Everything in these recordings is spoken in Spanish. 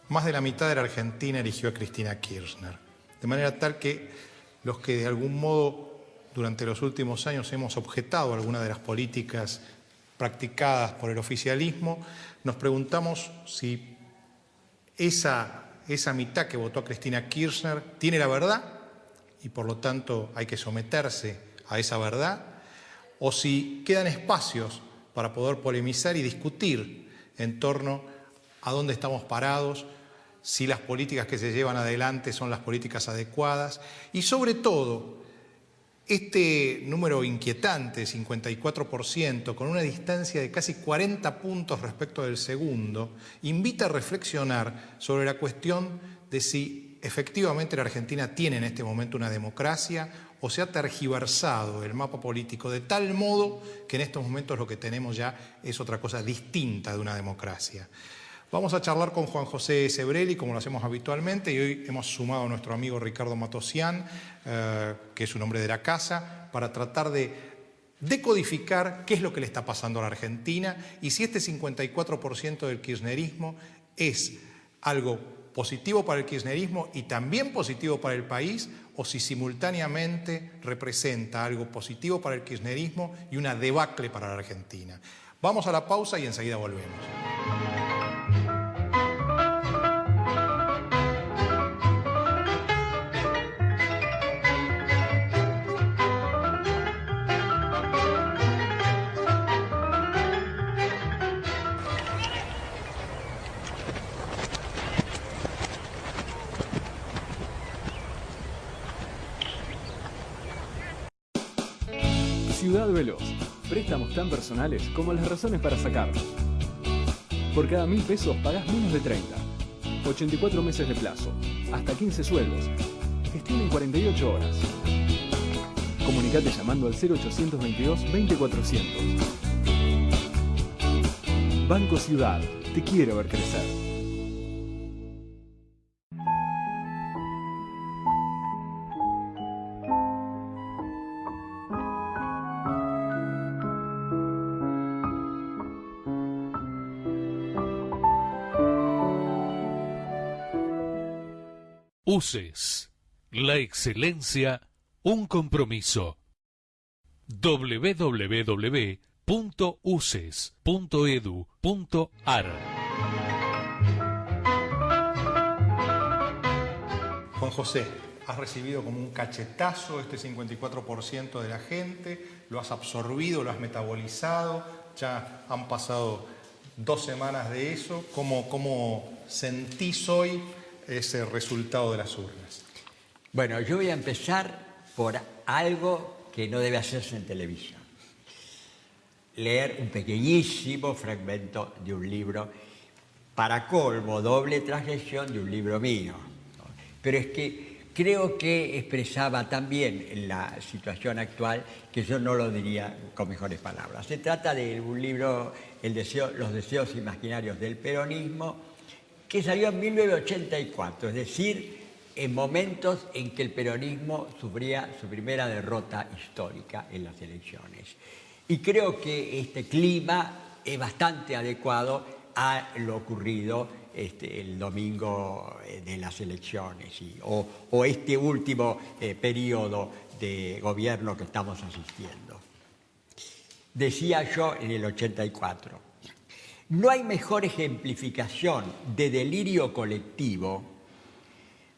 más de la mitad de la Argentina eligió a Cristina Kirchner. De manera tal que los que de algún modo durante los últimos años hemos objetado algunas de las políticas practicadas por el oficialismo, nos preguntamos si esa mitad que votó a Cristina Kirchner tiene la verdad y por lo tanto hay que someterse a esa verdad, o si quedan espacios para poder polemizar y discutir en torno a dónde estamos parados, si las políticas que se llevan adelante son las políticas adecuadas y sobre todo este número inquietante, 54%, con una distancia de casi 40 puntos respecto del segundo, invita a reflexionar sobre la cuestión de si efectivamente la Argentina tiene en este momento una democracia o se ha tergiversado el mapa político de tal modo que en estos momentos lo que tenemos ya es otra cosa distinta de una democracia. Vamos a charlar con Juan José Sebrelli, como lo hacemos habitualmente, y hoy hemos sumado a nuestro amigo Ricardo Matosian, que es un hombre de la casa, para tratar de decodificar qué es lo que le está pasando a la Argentina y si este 54% del kirchnerismo es algo positivo para el kirchnerismo y también positivo para el país, o si simultáneamente representa algo positivo para el kirchnerismo y una debacle para la Argentina. Vamos a la pausa y enseguida volvemos. Ciudad Veloz. Préstamos tan personales como las razones para sacarlos. Por cada 1.000 pesos pagás menos de 30. 84 meses de plazo. Hasta 15 sueldos. Gestión en 48 horas. Comunicate llamando al 0822-20400. Banco Ciudad. Te quiero ver crecer. UCES, la excelencia, un compromiso. www.uces.edu.ar. Juan José, has recibido como un cachetazo este 54% de la gente, lo has absorbido, lo has metabolizado, ya han pasado 2 semanas de eso. ¿Cómo sentís hoy ese resultado de las urnas? Bueno, yo voy a empezar por algo que no debe hacerse en televisión. Leer un pequeñísimo fragmento de un libro, para colmo, doble transgresión de un libro mío. Pero es que creo que expresaba tan bien la situación actual que yo no lo diría con mejores palabras. Se trata de un libro, Los deseos imaginarios del peronismo, que salió en 1984, es decir, en momentos en que el peronismo sufría su primera derrota histórica en las elecciones. Y creo que este clima es bastante adecuado a lo ocurrido el domingo de las elecciones o este último periodo de gobierno que estamos asistiendo. Decía yo en el 84, no hay mejor ejemplificación de delirio colectivo,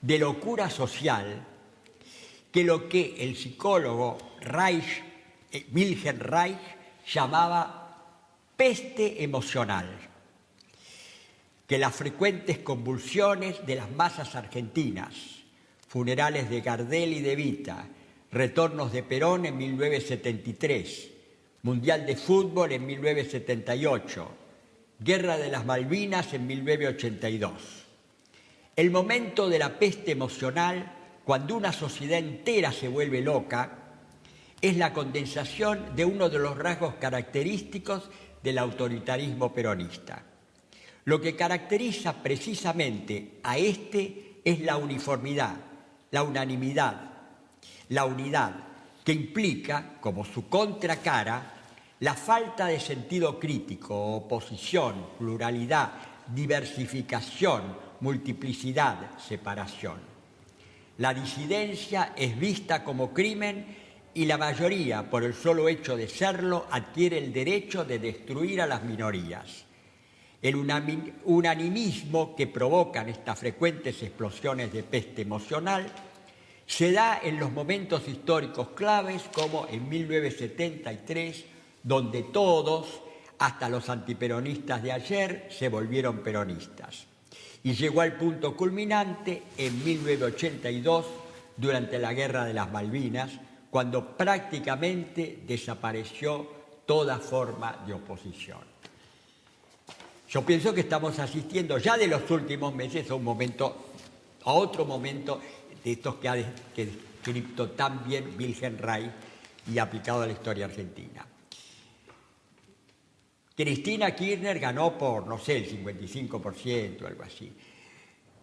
de locura social, que lo que el psicólogo Wilhelm Reich llamaba peste emocional, que las frecuentes convulsiones de las masas argentinas, funerales de Gardel y de Evita, retornos de Perón en 1973, Mundial de Fútbol en 1978, Guerra de las Malvinas en 1982. El momento de la peste emocional, cuando una sociedad entera se vuelve loca, es la condensación de uno de los rasgos característicos del autoritarismo peronista. Lo que caracteriza precisamente a este es la uniformidad, la unanimidad, la unidad, que implica, como su contracara, la falta de sentido crítico, oposición, pluralidad, diversificación, multiplicidad, separación. La disidencia es vista como crimen y la mayoría, por el solo hecho de serlo, adquiere el derecho de destruir a las minorías. El unanimismo que provocan estas frecuentes explosiones de peste emocional se da en los momentos históricos claves, como en 1973, donde todos, hasta los antiperonistas de ayer, se volvieron peronistas. Y llegó al punto culminante en 1982, durante la Guerra de las Malvinas, cuando prácticamente desapareció toda forma de oposición. Yo pienso que estamos asistiendo ya de los últimos meses a otro momento de estos que ha descrito tan bien Wilhelm Reich y aplicado a la historia argentina. Cristina Kirchner ganó por, no sé, el 55%, algo así.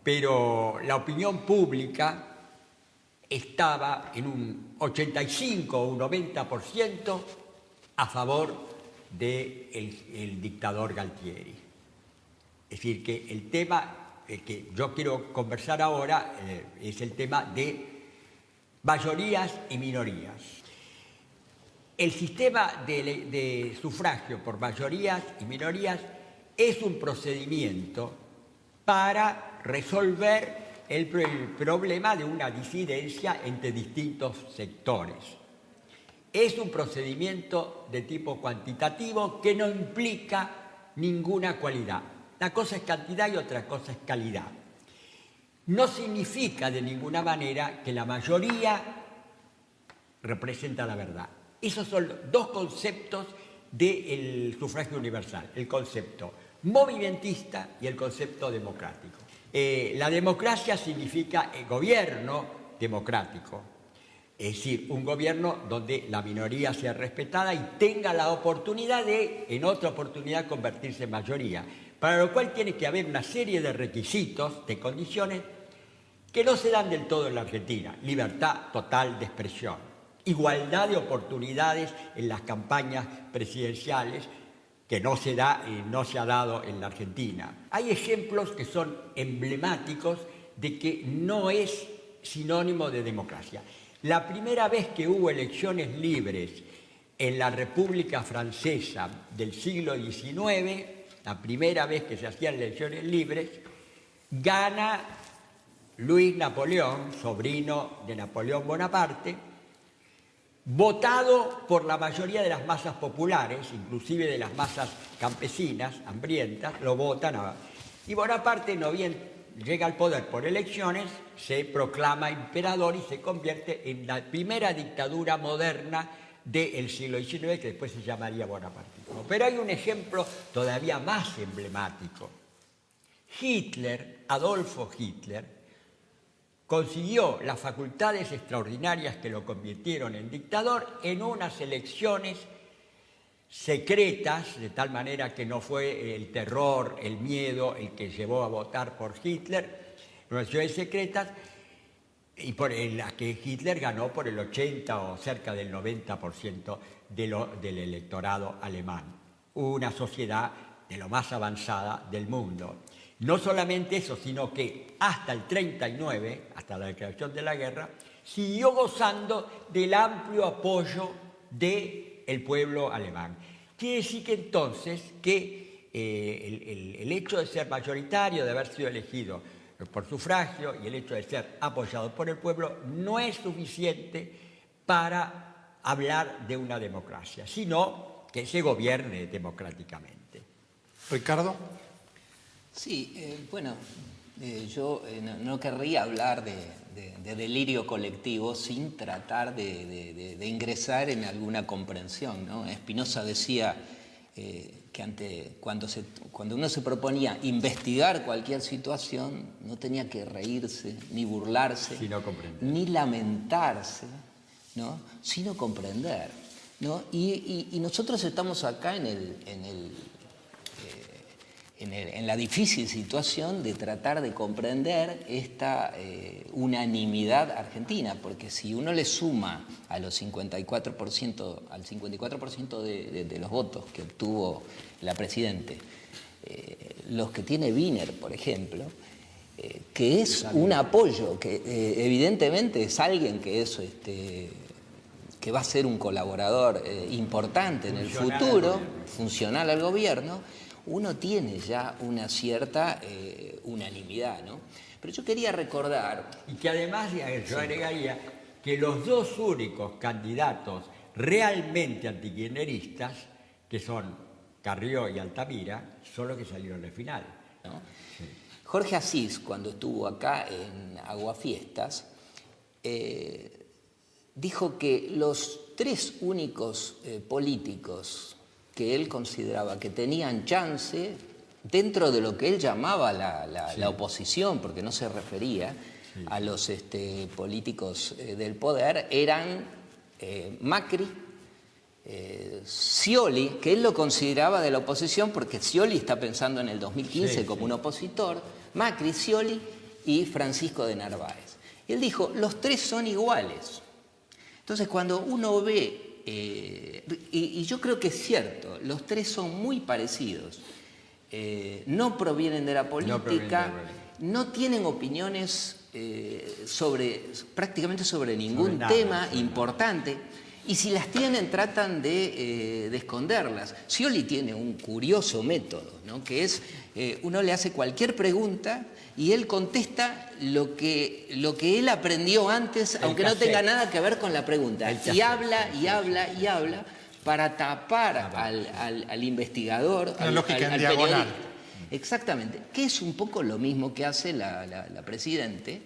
Pero la opinión pública estaba en un 85 o un 90% a favor del dictador Galtieri. Es decir, que el tema que yo quiero conversar ahora es el tema de mayorías y minorías. El sistema de sufragio por mayorías y minorías es un procedimiento para resolver el problema de una disidencia entre distintos sectores. Es un procedimiento de tipo cuantitativo que no implica ninguna cualidad. Una cosa es cantidad y otra cosa es calidad. No significa de ninguna manera que la mayoría representa la verdad. Esos son dos conceptos del sufragio universal, el concepto movimentista y el concepto democrático. La democracia significa el gobierno democrático, es decir, un gobierno donde la minoría sea respetada y tenga la oportunidad de, en otra oportunidad, convertirse en mayoría, para lo cual tiene que haber una serie de requisitos, de condiciones, que no se dan del todo en la Argentina. Libertad total de expresión, igualdad de oportunidades en las campañas presidenciales, que no se da y no se ha dado en la Argentina. Hay ejemplos que son emblemáticos de que no es sinónimo de democracia. La primera vez que hubo elecciones libres en la República Francesa del siglo XIX, la primera vez que se hacían elecciones libres, gana Luis Napoleón, sobrino de Napoleón Bonaparte, votado por la mayoría de las masas populares, inclusive de las masas campesinas, hambrientas, lo votan. Y Bonaparte, no bien llega al poder por elecciones, se proclama emperador y se convierte en la primera dictadura moderna del siglo XIX, que después se llamaría bonapartismo. Pero hay un ejemplo todavía más emblemático. Adolfo Hitler, consiguió las facultades extraordinarias que lo convirtieron en dictador en unas elecciones secretas, de tal manera que no fue el terror, el miedo el que llevó a votar por Hitler, unas elecciones secretas, y en las que Hitler ganó por el 80 o cerca del 90% del electorado alemán. Una sociedad de lo más avanzada del mundo. No solamente eso, sino que hasta el 39, hasta la declaración de la guerra, siguió gozando del amplio apoyo del pueblo alemán. Quiere decir que entonces que el hecho de ser mayoritario, de haber sido elegido por sufragio y el hecho de ser apoyado por el pueblo no es suficiente para hablar de una democracia, sino que se gobierne democráticamente. Ricardo. Sí, yo no querría hablar de delirio colectivo sin tratar de ingresar en alguna comprensión, ¿no? Spinoza decía que cuando uno se proponía investigar cualquier situación, no tenía que reírse, ni burlarse, ni lamentarse, ¿no? Sino comprender, ¿no? Y nosotros estamos acá en la difícil situación de tratar de comprender esta unanimidad argentina, porque si uno le suma a los 54%, al 54% de los votos que obtuvo la Presidente, los que tiene Wiener, por ejemplo, que es un apoyo, que evidentemente es alguien que es que va a ser un colaborador importante en el futuro, funcional al gobierno, uno tiene ya una cierta unanimidad, ¿no? Pero yo quería recordar... Y que además yo agregaría que los dos únicos candidatos realmente antikirchneristas, que son Carrió y Altamira, son los que salieron al final, ¿no? Sí. Jorge Asís, cuando estuvo acá en Aguafiestas, dijo que los tres únicos políticos que él consideraba que tenían chance dentro de lo que él llamaba la oposición, porque no se refería a los políticos del poder, eran Macri, Scioli, que él lo consideraba de la oposición porque Scioli está pensando en el 2015 como un opositor, Macri, Scioli y Francisco de Narváez. Y él dijo, los tres son iguales. Entonces cuando uno ve, y yo creo que es cierto, los tres son muy parecidos, no provienen de la política, no tienen opiniones prácticamente sobre ningún tema importante, y si las tienen tratan de esconderlas. Scioli tiene un curioso método, ¿no? Que es, uno le hace cualquier pregunta y él contesta lo que él aprendió antes, aunque no tenga nada que ver con la pregunta. Y habla, y habla, y habla para tapar al investigador, al periodista. Exactamente, que es un poco lo mismo que hace la Presidente,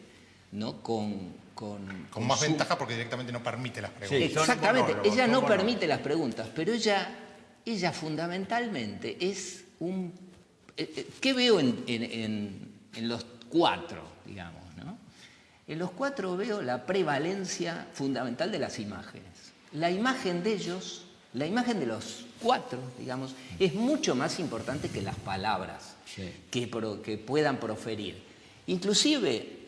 ¿no? Con más ventaja porque directamente no permite las preguntas. Sí, exactamente, ella no permite las preguntas, pero ella fundamentalmente es un... ¿Qué veo en los cuatro, digamos, ¿no? En los cuatro veo la prevalencia fundamental de las imágenes. La imagen de ellos, la imagen de los cuatro, digamos, es mucho más importante que las palabras que puedan proferir. Inclusive,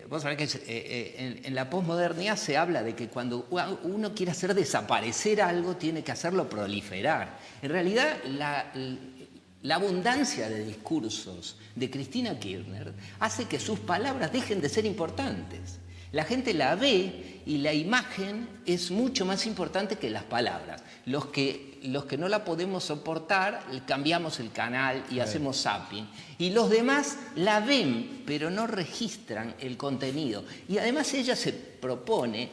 vos sabés que en la posmodernidad se habla de que cuando uno quiere hacer desaparecer algo, tiene que hacerlo proliferar. En realidad, la abundancia de discursos de Cristina Kirchner hace que sus palabras dejen de ser importantes. La gente la ve y la imagen es mucho más importante que las palabras. Los que no la podemos soportar, cambiamos el canal y hacemos zapping. Y los demás la ven, pero no registran el contenido. Y además ella se propone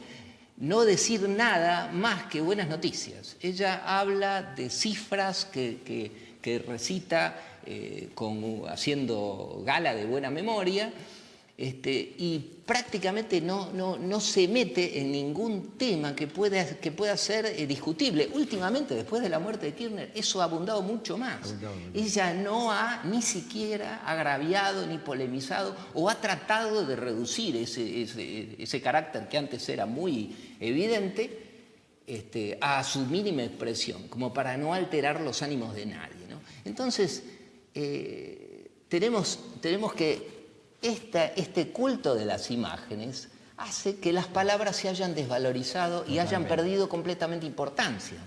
no decir nada más que buenas noticias. Ella habla de cifras que recita haciendo gala de buena memoria, y prácticamente no se mete en ningún tema que pueda ser discutible. Últimamente, después de la muerte de Kirchner, eso ha abundado mucho más. Ella no ha ni siquiera agraviado ni polemizado o ha tratado de reducir ese carácter que antes era muy evidente a su mínima expresión, como para no alterar los ánimos de nadie, ¿no? Entonces, tenemos que este culto de las imágenes hace que las palabras se hayan desvalorizado y hayan perdido completamente importancia.